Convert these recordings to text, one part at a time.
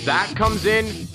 That comes in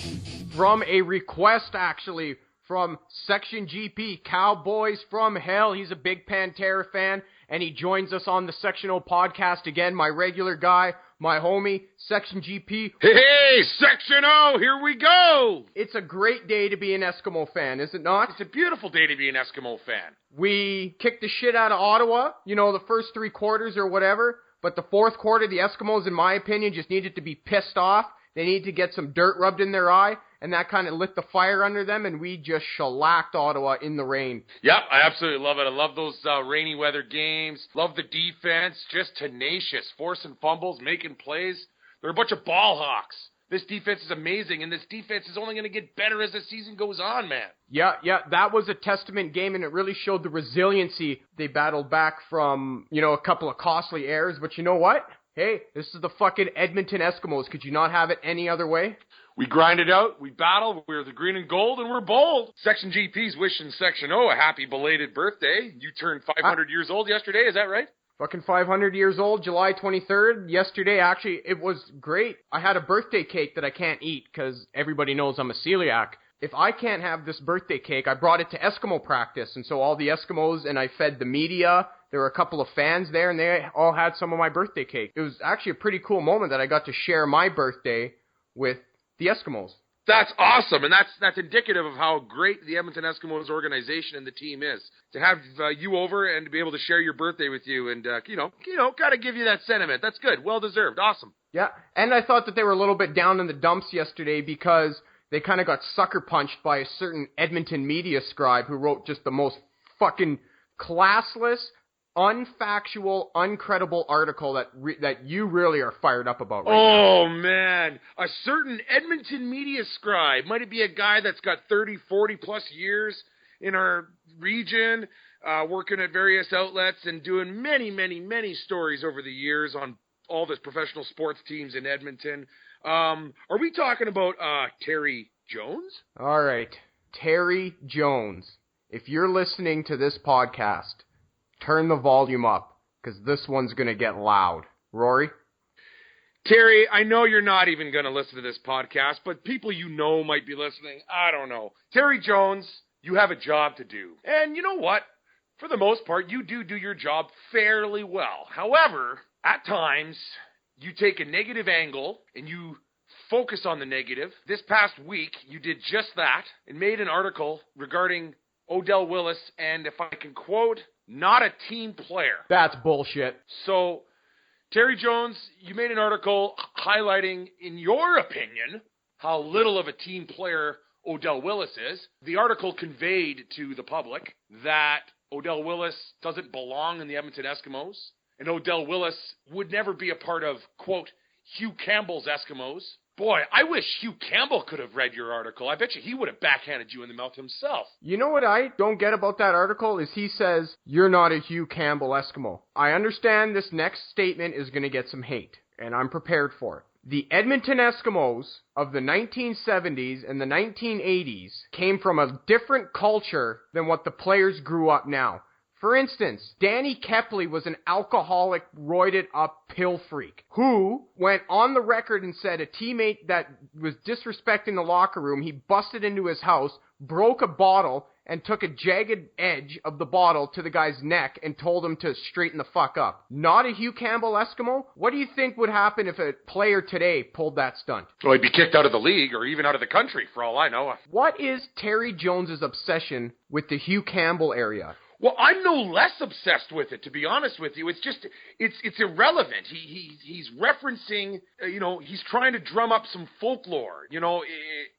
from a request, actually, from Section GP, Cowboys from Hell. He's a big Pantera fan, and he joins us on the Section O podcast again. My regular guy, my homie, Section GP. Hey, Section O, here we go! It's a great day to be an Eskimo fan, is it not? It's a beautiful day to be an Eskimo fan. We kicked the shit out of Ottawa, the first 3 quarters or whatever, but the fourth quarter, the Eskimos, in my opinion, just needed to be pissed off. They need to get some dirt rubbed in their eye, and that kind of lit the fire under them, and we just shellacked Ottawa in the rain. Yep, I absolutely love it. I love those rainy weather games. Love the defense, just tenacious, forcing fumbles, making plays. They're a bunch of ball hawks. This defense is amazing, and this defense is only going to get better as the season goes on, man. Yeah, that was a testament game, and it really showed the resiliency. They battled back from, a couple of costly errors, but you know what? Hey, this is the fucking Edmonton Eskimos. Could you not have it any other way? We grind it out, we battle, we're the green and gold, and we're bold. Section GP's wishing Section O a happy belated birthday. You turned 500 years old yesterday, is that right? Fucking 500 years old, July 23rd. Yesterday, actually, it was great. I had a birthday cake that I can't eat because everybody knows I'm a celiac. If I can't have this birthday cake, I brought it to Eskimo practice, and so all the Eskimos, and I fed the media. There were a couple of fans there, and they all had some of my birthday cake. It was actually a pretty cool moment that I got to share my birthday with the Eskimos. That's awesome, and that's indicative of how great the Edmonton Eskimos organization and the team is. To have you over and to be able to share your birthday with you and, got to give you that sentiment. That's good. Well-deserved. Awesome. Yeah, and I thought that they were a little bit down in the dumps yesterday because they kind of got sucker punched by a certain Edmonton media scribe who wrote just the most fucking classless, unfactual, uncredible article that you really are fired up about right now. Oh, man. A certain Edmonton media scribe. Might it be a guy that's got 30, 40-plus years in our region, working at various outlets and doing many, many, many stories over the years on all the professional sports teams in Edmonton. Are we talking about Terry Jones? All right. Terry Jones. If you're listening to this podcast, turn the volume up, because this one's going to get loud. Rory? Terry, I know you're not even going to listen to this podcast, but people you know might be listening. I don't know. Terry Jones, you have a job to do. And you know what? For the most part, you do your job fairly well. However, at times, you take a negative angle and you focus on the negative. This past week, you did just that and made an article regarding Odell Willis and, if I can quote, not a team player. That's bullshit. So, Terry Jones, you made an article highlighting, in your opinion, how little of a team player Odell Willis is. The article conveyed to the public that Odell Willis doesn't belong in the Edmonton Eskimos, and Odell Willis would never be a part of, quote, Hugh Campbell's Eskimos. Boy, I wish Hugh Campbell could have read your article. I bet you he would have backhanded you in the mouth himself. You know what I don't get about that article is he says, you're not a Hugh Campbell Eskimo. I understand this next statement is going to get some hate, and I'm prepared for it. The Edmonton Eskimos of the 1970s and the 1980s came from a different culture than what the players grew up now. For instance, Danny Kepley was an alcoholic, roided-up pill freak who went on the record and said a teammate that was disrespecting the locker room, he busted into his house, broke a bottle, and took a jagged edge of the bottle to the guy's neck and told him to straighten the fuck up. Not a Hugh Campbell Eskimo? What do you think would happen if a player today pulled that stunt? Well, he'd be kicked out of the league or even out of the country, for all I know. What is Terry Jones's obsession with the Hugh Campbell area? Well, I'm no less obsessed with it, to be honest with you. It's just, it's irrelevant. He's referencing, he's trying to drum up some folklore.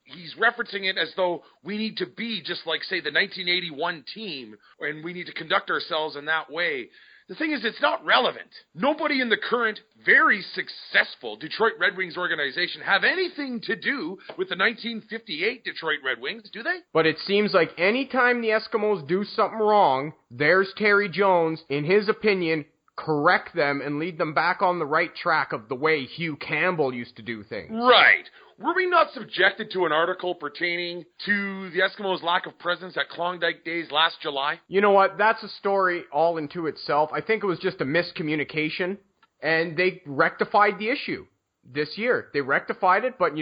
He's referencing it as though we need to be just like, say, the 1981 team, and we need to conduct ourselves in that way. The thing is, it's not relevant. Nobody in the current, very successful Detroit Red Wings organization have anything to do with the 1958 Detroit Red Wings, do they? But it seems like anytime the Eskimos do something wrong, there's Terry Jones, in his opinion, correct them and lead them back on the right track of the way Hugh Campbell used to do things. Right. Were we not subjected to an article pertaining to the Eskimos' lack of presence at Klondike Days last July? You know what? That's a story all into itself. I think it was just a miscommunication, and they rectified the issue this year. They rectified it, but,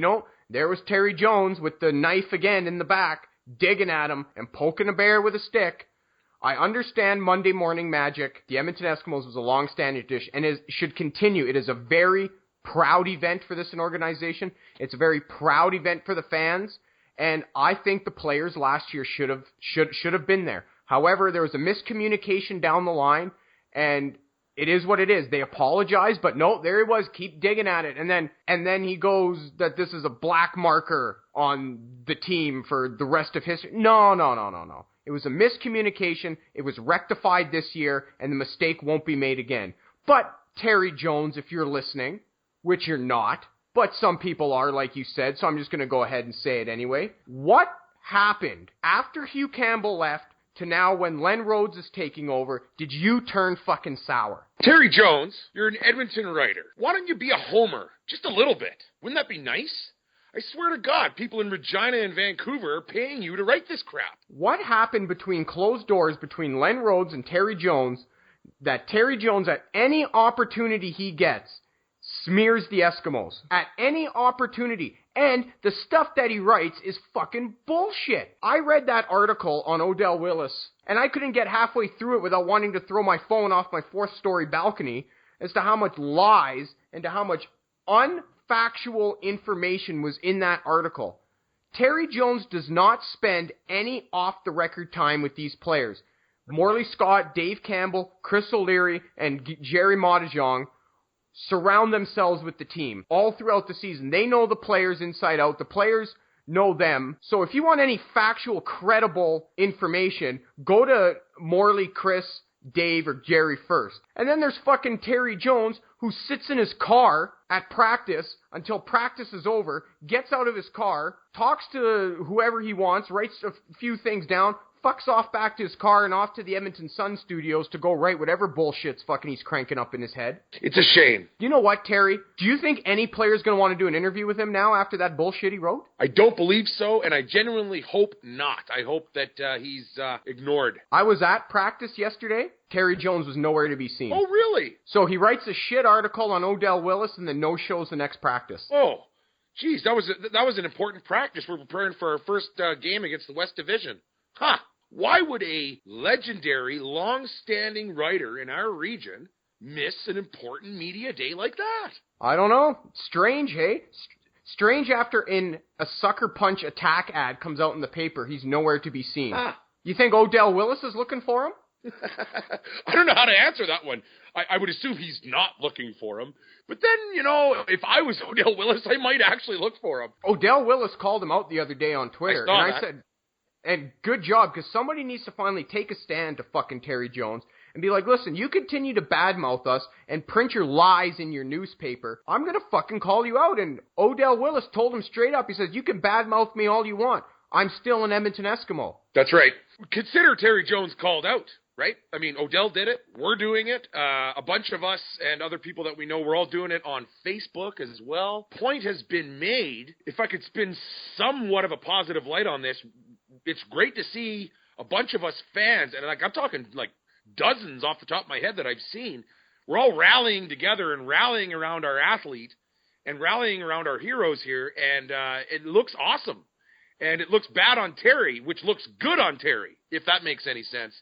there was Terry Jones with the knife again in the back, digging at him and poking a bear with a stick. I understand Monday Morning Magic. The Edmonton Eskimos was a long-standing dish, and it should continue. It is a very proud event for this organization. It's a very proud event for the fans, and I think the players last year should have been there. However, there was a miscommunication down the line, and it is what it is. They apologized, but no, there he was, keep digging at it, and then he goes that this is a black marker on the team for the rest of history. No. It was a miscommunication. It was rectified this year, and the mistake won't be made again. But Terry Jones, if you're listening, which you're not, but some people are, like you said, so I'm just going to go ahead and say it anyway. What happened after Hugh Campbell left to now when Len Rhodes is taking over? Did you turn fucking sour? Terry Jones, you're an Edmonton writer. Why don't you be a homer? Just a little bit. Wouldn't that be nice? I swear to God, people in Regina and Vancouver are paying you to write this crap. What happened between closed doors between Len Rhodes and Terry Jones that Terry Jones, at any opportunity he gets, smears the Eskimos? At any opportunity. And the stuff that he writes is fucking bullshit. I read that article on Odell Willis, and I couldn't get halfway through it without wanting to throw my phone off my fourth-story balcony as to how much lies and to how much unfactual information was in that article. Terry Jones does not spend any off-the-record time with these players. Morley Scott, Dave Campbell, Chris O'Leary, and Jerry Montajong surround themselves with the team all throughout the season. They know the players inside out. The players know them. So if you want any factual, credible information, go to Morley, Chris, Dave, or Jerry first. And then there's fucking Terry Jones, who sits in his car at practice until practice is over, gets out of his car, talks to whoever he wants, writes a few things down, fucks off back to his car and off to the Edmonton Sun studios to go write whatever bullshit's fucking he's cranking up in his head. It's a shame. You know what, Terry? Do you think any player's going to want to do an interview with him now after that bullshit he wrote? I don't believe so, and I genuinely hope not. I hope that he's ignored. I was at practice yesterday. Terry Jones was nowhere to be seen. Oh, really? So he writes a shit article on Odell Willis and then no-shows the next practice. Oh, geez, that was an important practice. We're preparing for our first game against the West Division. Huh. Why would a legendary, long-standing writer in our region miss an important media day like that? I don't know. Strange, hey? Strange after a Sucker Punch attack ad comes out in the paper, he's nowhere to be seen. You think Odell Willis is looking for him? I don't know how to answer that one. I would assume he's not looking for him. But then, if I was Odell Willis, I might actually look for him. Odell Willis called him out the other day on Twitter. I said, and good job, because somebody needs to finally take a stand to fucking Terry Jones and be like, listen, you continue to badmouth us and print your lies in your newspaper, I'm going to fucking call you out. And Odell Willis told him straight up, he says, you can badmouth me all you want. I'm still an Edmonton Eskimo. That's right. Consider Terry Jones called out, right? I mean, Odell did it. We're doing it. A bunch of us and other people that we know, we're all doing it on Facebook as well. Point has been made. If I could spin somewhat of a positive light on this, it's great to see a bunch of us fans, and I'm talking like dozens off the top of my head that I've seen. We're all rallying together and rallying around our athlete and rallying around our heroes here, and it looks awesome. And it looks bad on Terry, which looks good on Terry, if that makes any sense.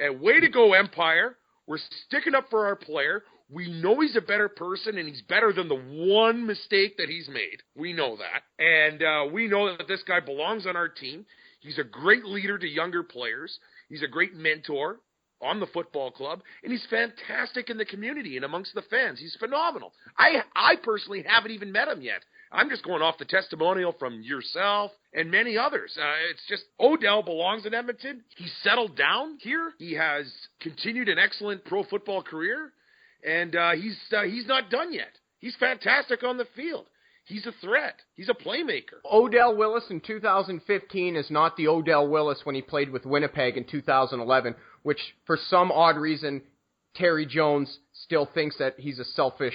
And way to go, Empire. We're sticking up for our player. We know he's a better person, and he's better than the one mistake that he's made. We know that. And we know that this guy belongs on our team. He's a great leader to younger players. He's a great mentor. on the football club, and he's fantastic in the community and amongst the fans. He's phenomenal. I personally haven't even met him yet. I'm just going off the testimonial from yourself and many others. It's just Odell belongs in Edmonton. He's settled down here. He has continued an excellent pro football career, and he's not done yet. He's fantastic on the field. He's a threat. He's a playmaker. Odell Willis in 2015 is not the Odell Willis when he played with Winnipeg in 2011, which for some odd reason Terry Jones still thinks that he's a selfish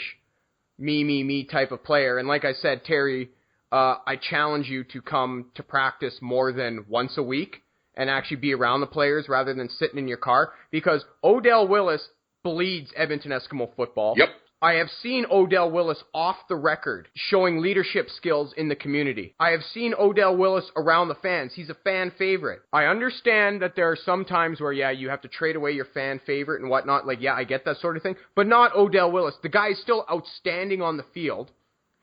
me type of player. And like I said, Terry, I challenge you to come to practice more than once a week and actually be around the players rather than sitting in your car, because Odell Willis bleeds Edmonton Eskimo football. Yep. I have seen Odell Willis off the record showing leadership skills in the community. I have seen Odell Willis around the fans. He's a fan favorite. I understand that there are some times where, you have to trade away your fan favorite and whatnot. Like, I get that sort of thing. But not Odell Willis. The guy is still outstanding on the field.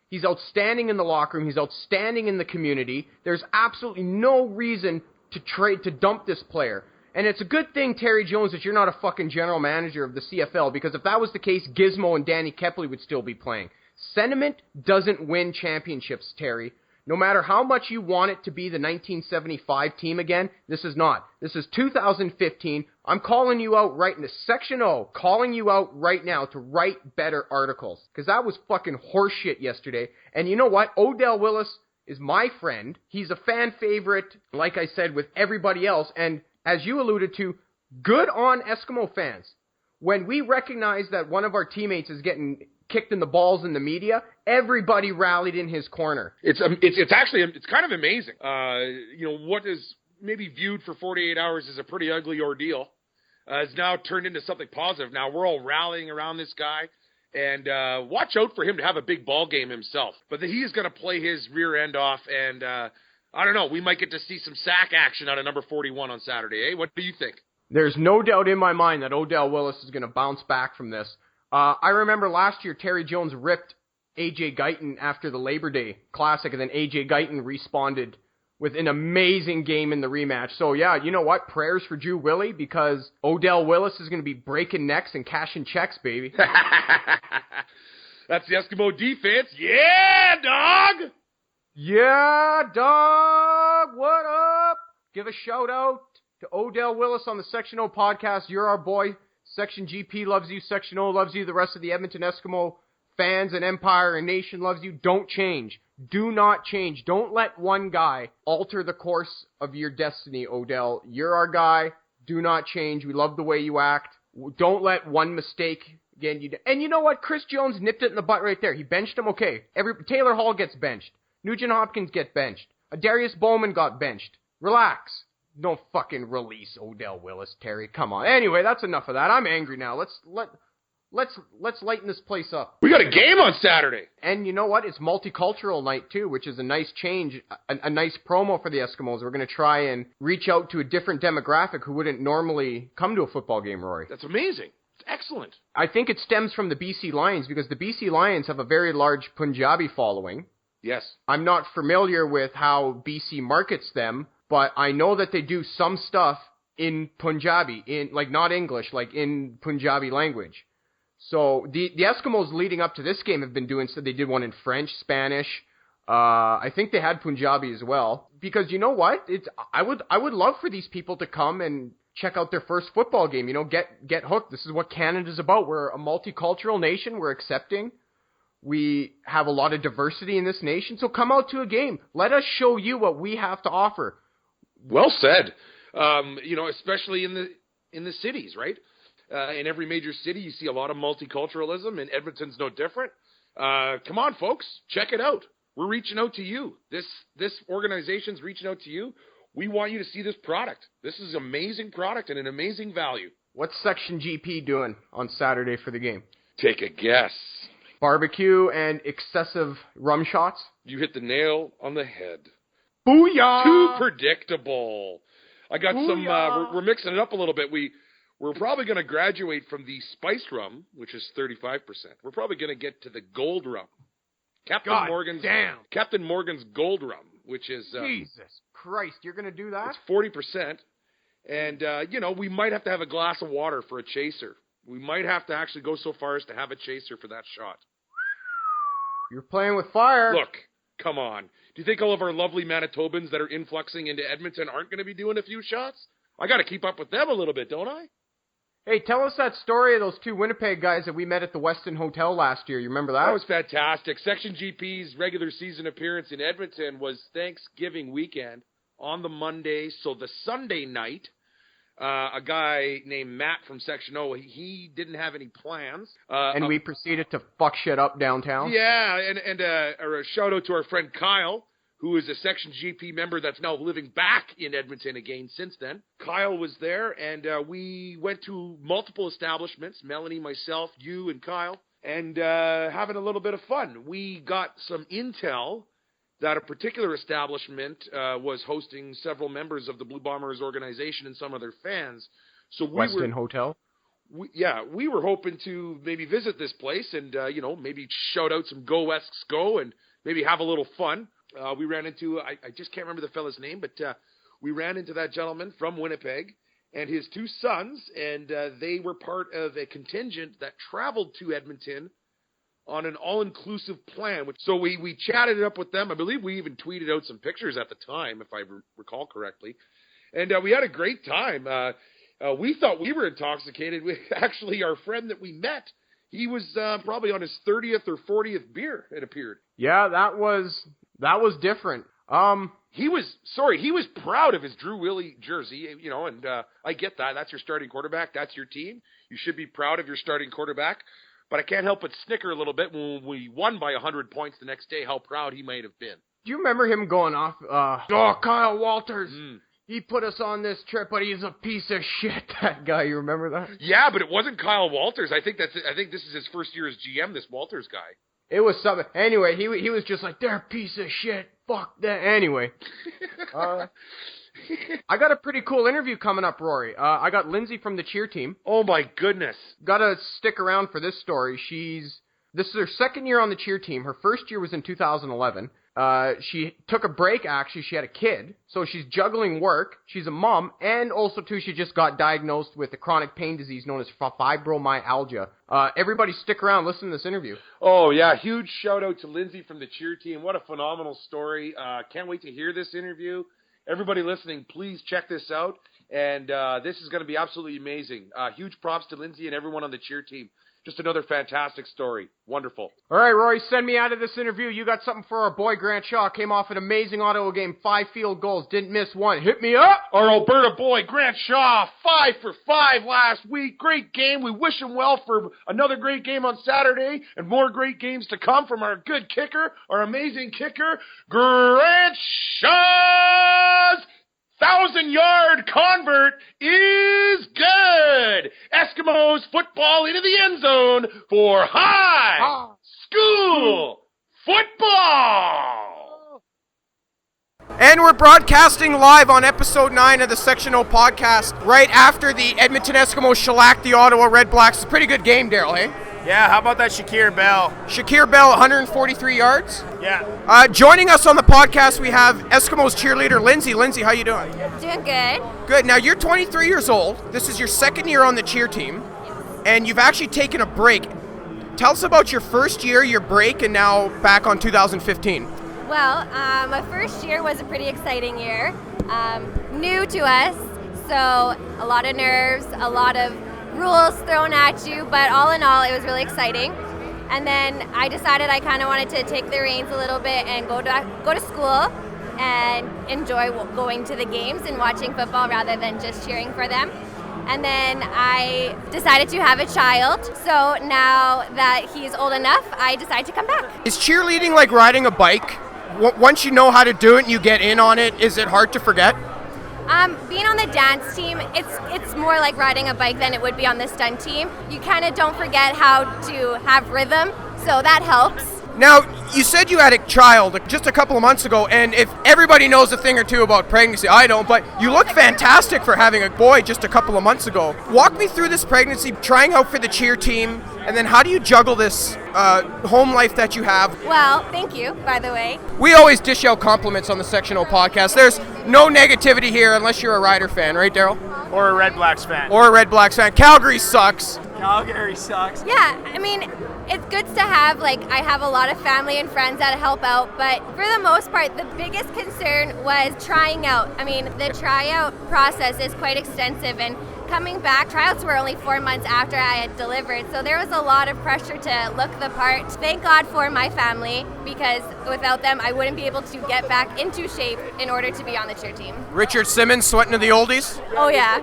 He's outstanding in the locker room. He's outstanding in the community. There's absolutely no reason to dump this player. And it's a good thing, Terry Jones, that you're not a fucking general manager of the CFL, because if that was the case, Gizmo and Danny Kepley would still be playing. Sentiment doesn't win championships, Terry. No matter how much you want it to be the 1975 team again, this is not. This is 2015. I'm calling you out right in the Section O, calling you out right now to write better articles, because that was fucking horseshit yesterday. And you know what? Odell Willis is my friend. He's a fan favorite, like I said, with everybody else, and as you alluded to, good on Eskimo fans. When we recognize that one of our teammates is getting kicked in the balls in the media, everybody rallied in his corner. It's kind of amazing. What is maybe viewed for 48 hours as a pretty ugly ordeal has now turned into something positive. Now we're all rallying around this guy, and watch out for him to have a big ball game himself. But he is going to play his rear end off, and I don't know. We might get to see some sack action out of number 41 on Saturday, eh? What do you think? There's no doubt in my mind that Odell Willis is going to bounce back from this. I remember last year Terry Jones ripped A.J. Guyton after the Labor Day Classic, and then A.J. Guyton responded with an amazing game in the rematch. So, you know what? Prayers for Drew Willie, because Odell Willis is going to be breaking necks and cashing checks, baby. That's the Eskimo defense. Yeah, dog! Yeah, dog, what up? Give a shout out to Odell Willis on the Section O podcast. You're our boy. Section GP loves you. Section O loves you. The rest of the Edmonton Eskimo fans and Empire and Nation loves you. Don't change. Do not change. Don't let one guy alter the course of your destiny, Odell. You're our guy. Do not change. We love the way you act. Don't let one mistake again. And you know what? Chris Jones nipped it in the butt right there. He benched him. Okay. Taylor Hall gets benched. Nugent Hopkins get benched. Darius Bowman got benched. Relax. Don't fucking release Odell Willis, Terry. Come on. Anyway, that's enough of that. I'm angry now. Let's lighten this place up. We got a game on Saturday. And you know what? It's multicultural night too, which is a nice change, a nice promo for the Eskimos. We're going to try and reach out to a different demographic who wouldn't normally come to a football game, Rory. That's amazing. It's excellent. I think it stems from the BC Lions, because the BC Lions have a very large Punjabi following. Yes. I'm not familiar with how BC markets them, but I know that they do some stuff in Punjabi, not English, like in Punjabi language. So the Eskimos leading up to this game have been doing so. They did one in French, Spanish. I think they had Punjabi as well. Because you know what? I would love for these people to come and check out their first football game. Get hooked. This is what Canada's about. We're a multicultural nation. We're accepting. We have a lot of diversity in this nation, so come out to a game. Let us show you what we have to offer. Well said. Especially in the cities, right? In every major city, you see a lot of multiculturalism, and Edmonton's no different. Come on, folks, check it out. We're reaching out to you. This organization's reaching out to you. We want you to see this product. This is an amazing product and an amazing value. What's Section GP doing on Saturday for the game? Take a guess. Barbecue and excessive rum shots? You hit the nail on the head. Booyah! Too predictable. I got some, we're mixing it up a little bit. We're probably going to graduate from the spiced rum, which is 35%. We're probably going to get to the gold rum. Captain Morgan's gold rum, which is... Jesus Christ, you're going to do that? It's 40%. And, we might have to have a glass of water for a chaser. We might have to actually go so far as to have a chaser for that shot. You're playing with fire. Look, come on. Do you think all of our lovely Manitobans that are influxing into Edmonton aren't going to be doing a few shots? I got to keep up with them a little bit, don't I? Hey, tell us that story of those two Winnipeg guys that we met at the Westin Hotel last year. You remember that? That was fantastic. Section GP's regular season appearance in Edmonton was Thanksgiving weekend on the Monday. So the Sunday night, a guy named Matt from Section O, he didn't have any plans. And we proceeded to fuck shit up downtown? Yeah, and a shout out to our friend Kyle, who is a Section GP member that's now living back in Edmonton again since then. Kyle was there, and we went to multiple establishments, Melanie, myself, you, and Kyle, and having a little bit of fun. We got some intel that a particular establishment was hosting several members of the Blue Bombers organization and some of their fans. So Westin Hotel? We were hoping to maybe visit this place and, maybe shout out some Go Esks Go and maybe have a little fun. We ran into, I just can't remember the fella's name, but we ran into that gentleman from Winnipeg and his two sons, and they were part of a contingent that traveled to Edmonton on an all-inclusive plan. So we chatted it up with them. I believe we even tweeted out some pictures at the time, if I recall correctly. And we had a great time. We thought we were intoxicated. Actually, our friend that we met, he was probably on his 30th or 40th beer, it appeared. Yeah, that was different. He was proud of his Drew Willie jersey, and I get that. That's your starting quarterback. That's your team. You should be proud of your starting quarterback. But I can't help but snicker a little bit when we won by 100 points the next day, how proud he might have been. Do you remember him going off, Kyle Walters, he put us on this trip, but he's a piece of shit, that guy. You remember that? Yeah, but it wasn't Kyle Walters. I think this is his first year as GM, this Walters guy. It was something. Anyway, he was just like, they're a piece of shit. Fuck that. Anyway. I got a pretty cool interview coming up, Rory. I got Lindsay from the cheer team. Oh, my goodness. Gotta stick around for this story. This is her second year on the cheer team. Her first year was in 2011. She took a break, actually. She had a kid. So she's juggling work. She's a mom. And also, too, she just got diagnosed with a chronic pain disease known as fibromialgia. Everybody stick around. Listen to this interview. Oh, yeah. Huge shout out to Lindsay from the cheer team. What a phenomenal story. Can't wait to hear this interview. Everybody listening, please check this out. And this is going to be absolutely amazing. Huge props to Lindsay and everyone on the cheer team. Just another fantastic story. Wonderful. All right, Rory, send me out of this interview. You got something for our boy Grant Shaw. Came off an amazing Ottawa game. 5 field goals. Didn't miss one. Hit me up. Our Alberta boy, Grant Shaw, 5 for 5 last week. Great game. We wish him well for another great game on Saturday and more great games to come from our good kicker, our amazing kicker, Grant Shaw's 1,000-yard convert is good. Eskimos football into the end zone for high school football. And we're broadcasting live on episode 9 of the Section O podcast right after the Edmonton Eskimos shellacked the Ottawa Red Blacks. It's a pretty good game, Daryl, hey? Yeah, how about that Shakir Bell? Shakir Bell, 143 yards. Yeah. Joining us on the podcast, we have Eskimos cheerleader Lindsay. Lindsay, how you doing? Doing good. Good. Now, you're 23 years old. This is your second year on the cheer team, and you've actually taken a break. Tell us about your first year, your break, and now back on 2015. Well, my first year was a pretty exciting year. New to us, so a lot of nerves, a lot of rules thrown at you, but all in all, it was really exciting. And then I decided I kind of wanted to take the reins a little bit and go to school and enjoy going to the games and watching football rather than just cheering for them. And then I decided to have a child. So now that he's old enough, I decided to come back. Is cheerleading like riding a bike? Once you know how to do it and you get in on it, is it hard to forget? Being on the dance team, it's more like riding a bike than it would be on the stunt team. You kind of don't forget how to have rhythm, so that helps. Now, you said you had a child just a couple of months ago, and if everybody knows a thing or two about pregnancy, I don't, but you look fantastic for having a boy just a couple of months ago. Walk me through this pregnancy, trying out for the cheer team, and then how do you juggle this home life that you have? Well, thank you, by the way. We always dish out compliments on the Section O podcast. There's no negativity here unless you're a Rider fan, right, Daryl? Or a Red Blacks fan. Or a Red Blacks fan. Calgary sucks. Calgary sucks. Yeah, I mean, it's good to have, I have a lot of family and friends that help out, but for the most part, the biggest concern was trying out. I mean, the tryout process is quite extensive, and coming back, tryouts were only 4 months after I had delivered, so there was a lot of pressure to look the part. Thank God for my family, because without them, I wouldn't be able to get back into shape in order to be on the cheer team. Richard Simmons sweating to the oldies. Oh, yeah.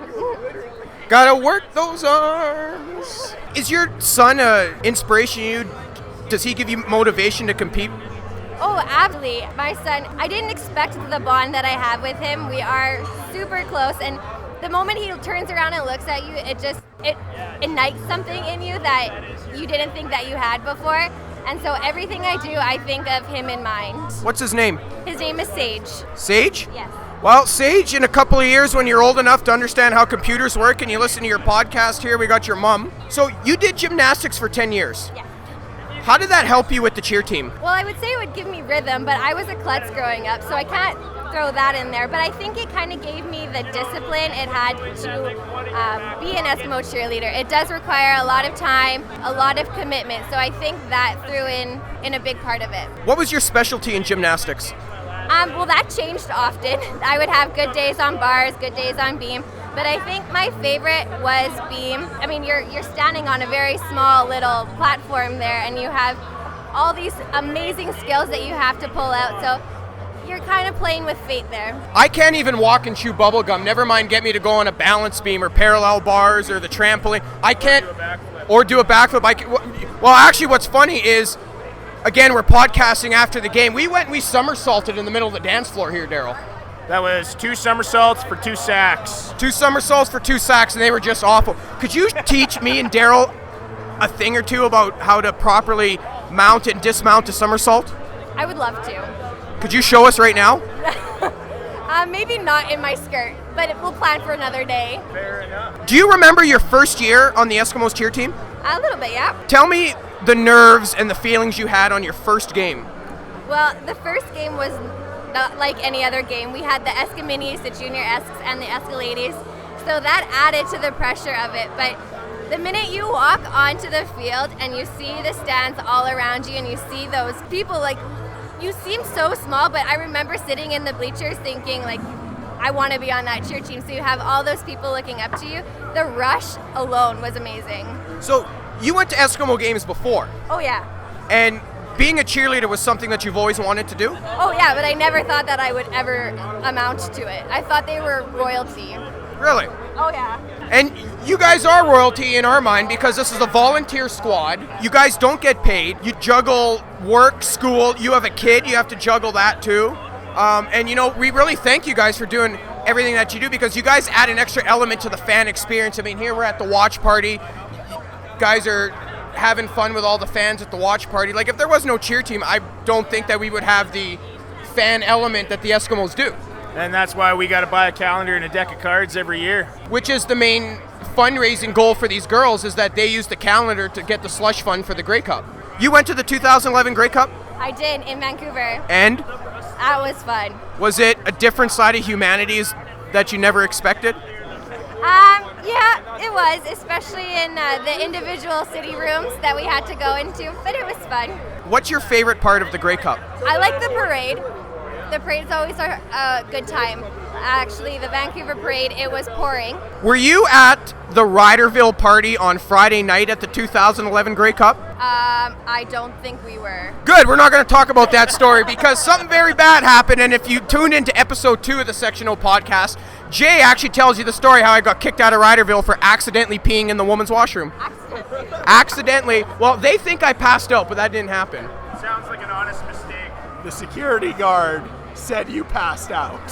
Gotta work those arms. Is your son an inspiration to you? Does he give you motivation to compete? Oh, absolutely. My son, I didn't expect the bond that I have with him. We are super close, and the moment he turns around and looks at you, it ignites something in you that you didn't think that you had before. And so everything I do, I think of him in mind. What's his name? His name is Sage. Sage? Yes. Well, Sage, in a couple of years when you're old enough to understand how computers work and you listen to your podcast here, we got your mom. So you did gymnastics for 10 years. Yeah. How did that help you with the cheer team? Well, I would say it would give me rhythm, but I was a klutz growing up, so I can't throw that in there. But I think it kind of gave me the discipline it had to be an Eskimo cheerleader. It does require a lot of time, a lot of commitment, so I think that threw in a big part of it. What was your specialty in gymnastics? Well, that changed often. I would have good days on bars, good days on beam, but I think my favorite was beam. I mean, you're standing on a very small little platform there, and you have all these amazing skills that you have to pull out, so you're kind of playing with fate there. I can't even walk and chew bubble gum. Never mind get me to go on a balance beam or parallel bars or the trampoline. I can't, or do a backflip. Well, actually, what's funny is, again, we're podcasting after the game. We went and we somersaulted in the middle of the dance floor here, Daryl. That was 2 somersaults for 2 sacks. 2 somersaults for 2 sacks, and they were just awful. Could you teach me and Daryl a thing or two about how to properly mount and dismount a somersault? I would love to. Could you show us right now? Maybe not in my skirt, but we'll plan for another day. Fair enough. Do you remember your first year on the Eskimos cheer team? A little bit, yeah. Tell me the nerves and the feelings you had on your first game. Well, the first game was not like any other game. We had the Eskiminis, the Junior Esks, and the Escalades, so that added to the pressure of it. But the minute you walk onto the field and you see the stands all around you and you see those people, you seem so small, but I remember sitting in the bleachers thinking, I want to be on that cheer team. So you have all those people looking up to you. The rush alone was amazing. So you went to Eskimo games before, Oh, yeah. and being a cheerleader was something that you've always wanted to do? Oh, yeah, but I never thought that I would ever amount to it. I thought they were royalty. Really? Oh, yeah. And you guys are royalty in our mind because this is a volunteer squad. You guys don't get paid. You juggle work, school. You have a kid. You have to juggle that too. And, we really thank you guys for doing everything that you do because you guys add an extra element to the fan experience. I mean, here we're at the watch party. You guys are having fun with all the fans at the watch party. If there was no cheer team, I don't think that we would have the fan element that the Eskimos do. And that's why we got to buy a calendar and a deck of cards every year. Which is the main fundraising goal for these girls, is that they use the calendar to get the slush fund for the Grey Cup. You went to the 2011 Grey Cup? I did, in Vancouver. And? That was fun. Was it a different side of humanities that you never expected? Yeah, it was, especially in the individual city rooms that we had to go into, but it was fun. What's your favorite part of the Grey Cup? I like the parade. The parade's always a good time. Actually, the Vancouver parade, it was pouring. Were you at the Ryderville party on Friday night at the 2011 Grey Cup? I don't think we were. Good, we're not going to talk about that story because something very bad happened, and if you tuned into episode 2 of the Section O podcast, Jay actually tells you the story how I got kicked out of Ryderville for accidentally peeing in the woman's washroom. Accidentally. Well, they think I passed out, but that didn't happen. Sounds like an honest mistake. The security guard said you passed out.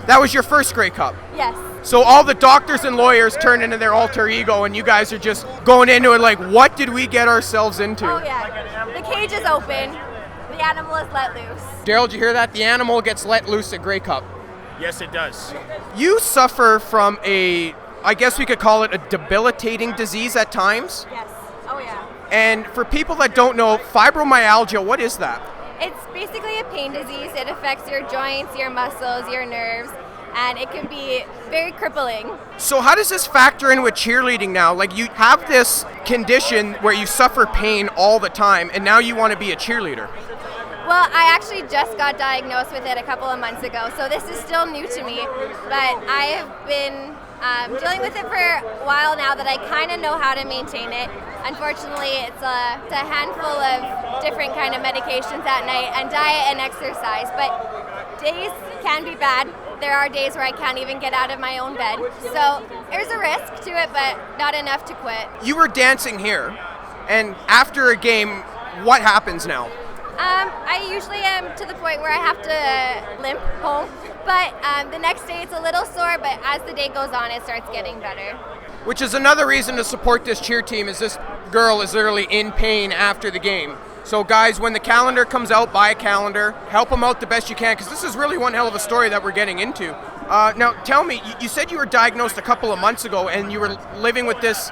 That was your first Grey Cup? Yes. So all the doctors and lawyers turn into their alter ego, and you guys are just going into it what did we get ourselves into? Oh, yeah. The cage is open. The animal is let loose. Daryl, did you hear that? The animal gets let loose at Grey Cup. Yes, it does. You suffer from I guess we could call it a debilitating disease at times. Yes. Oh, yeah. And for people that don't know, fibromyalgia, what is that? It's basically a pain disease. It affects your joints, your muscles, your nerves. and it can be very crippling. So how does this factor in with cheerleading now? Like, you have this condition where you suffer pain all the time, and now you want to be a cheerleader. Well, I actually just got diagnosed with it a couple of months ago, so this is still new to me, but I have been dealing with it for a while now that I kind of know how to maintain it. Unfortunately, it's a handful of different kind of medications at night and diet and exercise, but days can be bad. There are days where I can't even get out of my own bed, so there's a risk to it, but not enough to quit. You were dancing here, and after a game, what happens now? I usually am to the point where I have to limp home, but the next day it's a little sore, but as the day goes on, it starts getting better. Which is another reason to support this cheer team, is this girl is literally in pain after the game. So guys, when the calendar comes out, buy a calendar, help them out the best you can, because this is really one hell of a story that we're getting into. Now, tell me, you said you were diagnosed a couple of months ago, and you were living with this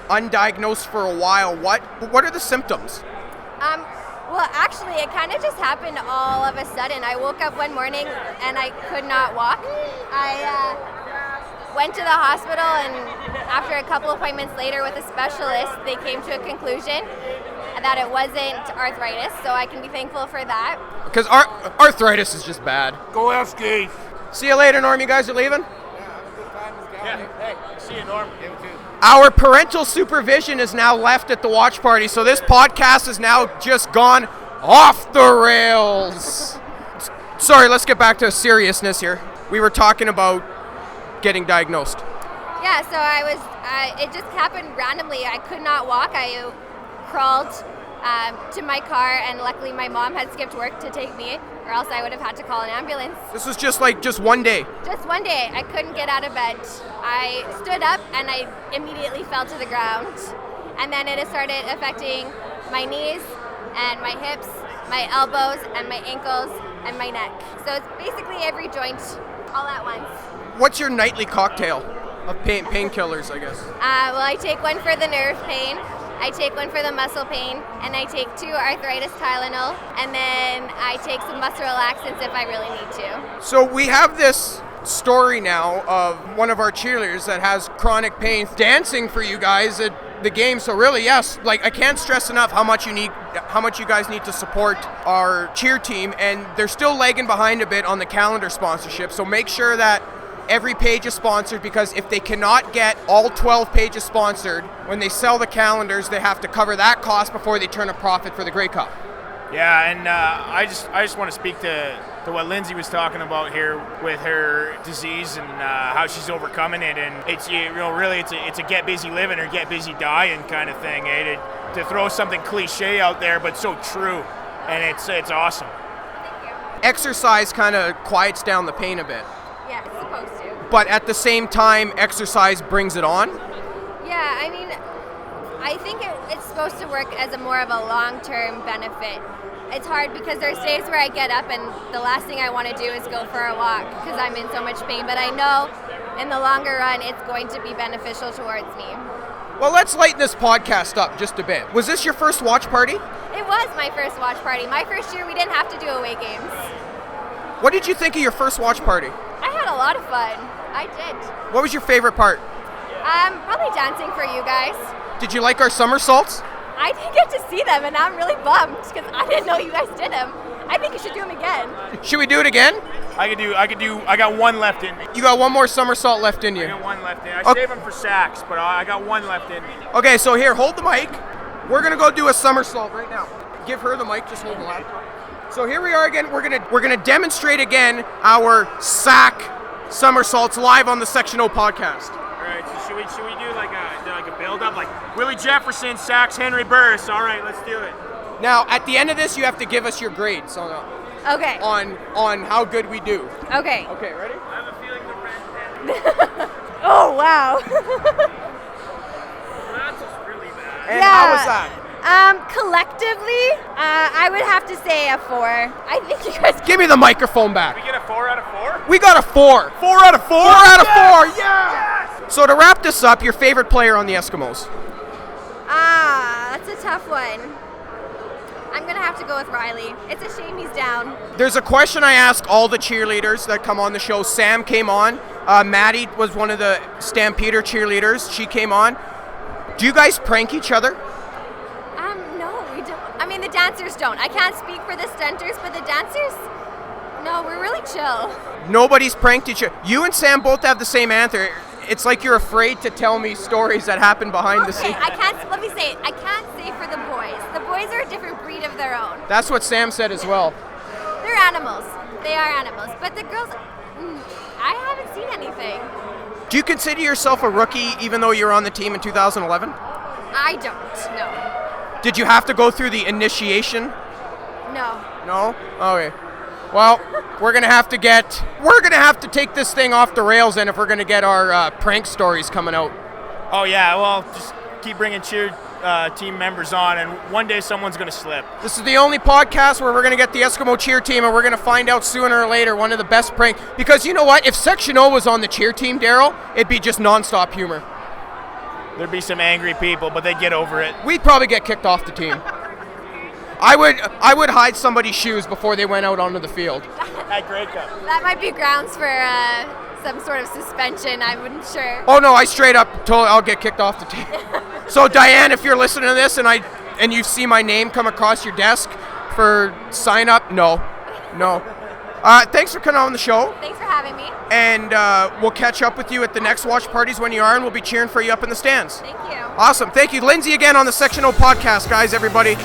undiagnosed for a while. What are the symptoms? Well, actually, it kind of just happened all of a sudden. I woke up one morning and I could not walk. I went to the hospital, and after a couple appointments later with a specialist, they came to a conclusion that it wasn't arthritis, so I can be thankful for that. Because arthritis is just bad. Go Eskimos! See you later, Norm. You guys are leaving? Yeah. Hey, see you, Norm. Our parental supervision is now left at the watch party, so this podcast has now just gone off the rails. Sorry, let's get back to seriousness here. We were talking about getting diagnosed. Yeah, so it just happened randomly. I could not walk. I crawled to my car, and luckily my mom had skipped work to take me, or else I would have had to call an ambulance. This was just one day. Just one day. I couldn't get out of bed. I stood up and I immediately fell to the ground. And then it started affecting my knees and my hips, my elbows and my ankles and my neck. So it's basically every joint all at once. What's your nightly cocktail of painkillers, I guess? Well, I take one for the nerve pain, I take one for the muscle pain, and I take 2 arthritis Tylenol, and then I take some muscle relaxants if I really need to. So we have this story now of one of our cheerleaders that has chronic pain dancing for you guys at the game. So really, yes, like, I can't stress enough how much you guys need to support our cheer team, and they're still lagging behind a bit on the calendar sponsorship. So make sure that every page is sponsored, because if they cannot get all 12 pages sponsored, when they sell the calendars, they have to cover that cost before they turn a profit for the Grey Cup. Yeah, and I just want to speak to what Lindsay was talking about here with her disease and how she's overcoming it. And it's, you know, really it's a get busy living or get busy dying kind of thing. To throw something cliche out there, but so true, and it's awesome. Exercise kind of quiets down the pain a bit. Yeah, it's supposed to. But at the same time, exercise brings it on? Yeah, I mean, I think it's supposed to work as a more of a long-term benefit. It's hard because there's days where I get up and the last thing I want to do is go for a walk because I'm in so much pain. But I know in the longer run, it's going to be beneficial towards me. Well, let's lighten this podcast up just a bit. Was this your first watch party? It was my first watch party. My first year, we didn't have to do away games. What did you think of your first watch party? I had a lot of fun. I did. What was your favorite part? Probably dancing for you guys. Did you like our somersaults? I didn't get to see them, and I'm really bummed because I didn't know you guys did them. I think you should do them again. Should we do it again? I got one left in me. You got one more somersault left in you. I got one left in. I save them for sacks, but I got one left in me. Okay, so here, hold the mic. We're gonna go do a somersault right now. Give her the mic, just hold the laptop. So here we are again. We're gonna demonstrate again our sack somersaults live on the Section O podcast. All right, so should we do like a build up, like Willie Jefferson sacks Henry Burris? All right, let's do it. Now, at the end of this, you have to give us your grades on Okay. on how good we do. Okay. Okay, ready? I have a feeling the red Oh, wow. that's just really bad. And how was that? Collectively, I would have to say a 4. I think you guys. Give me the microphone back. We get a 4 out of 4? We got a 4. 4 out of 4? 4 out of 4, yeah! Yes! So to wrap this up, your favorite player on the Eskimos? That's a tough one. I'm going to have to go with Riley. It's a shame he's down. There's a question I ask all the cheerleaders that come on the show. Sam came on. Maddie was one of the Stampeder cheerleaders. She came on. Do you guys prank each other? No, we don't. I mean, the dancers don't. I can't speak for the stunters, but the dancers, no, we're really chill. Nobody's pranked each other. You and Sam both have the same answer. It's like you're afraid to tell me stories that happen behind the scenes. Let me say it. I can't say for the boys. The boys are a different breed of their own. That's what Sam said as well. They're animals. They are animals. But the girls, I haven't seen anything. Do you consider yourself a rookie even though you're on the team in 2011? I don't, no. Did you have to go through the initiation? No. No? Okay. Well, we're gonna have to take this thing off the rails then if we're gonna get our prank stories coming out. Oh yeah, well, just keep bringing cheer team members on, and one day someone's gonna slip. This is the only podcast where we're gonna get the Eskimo cheer team, and we're gonna find out sooner or later one of the best prank. Because you know what? If Section O was on the cheer team, Daryl, it'd be just nonstop humor. There'd be some angry people, but they'd get over it. We'd probably get kicked off the team. I would hide somebody's shoes before they went out onto the field. At Grey Cup. That might be grounds for some sort of suspension. I wasn't sure. Oh no, I straight up told I'll get kicked off the team. So Diane, if you're listening to this and you see my name come across your desk for sign up, no. Thanks for coming on the show. Thanks for having me. And we'll catch up with you at the next watch parties when you are, and we'll be cheering for you up in the stands. Thank you. Awesome. Thank you. Lindsay again on the Section O podcast, guys, everybody.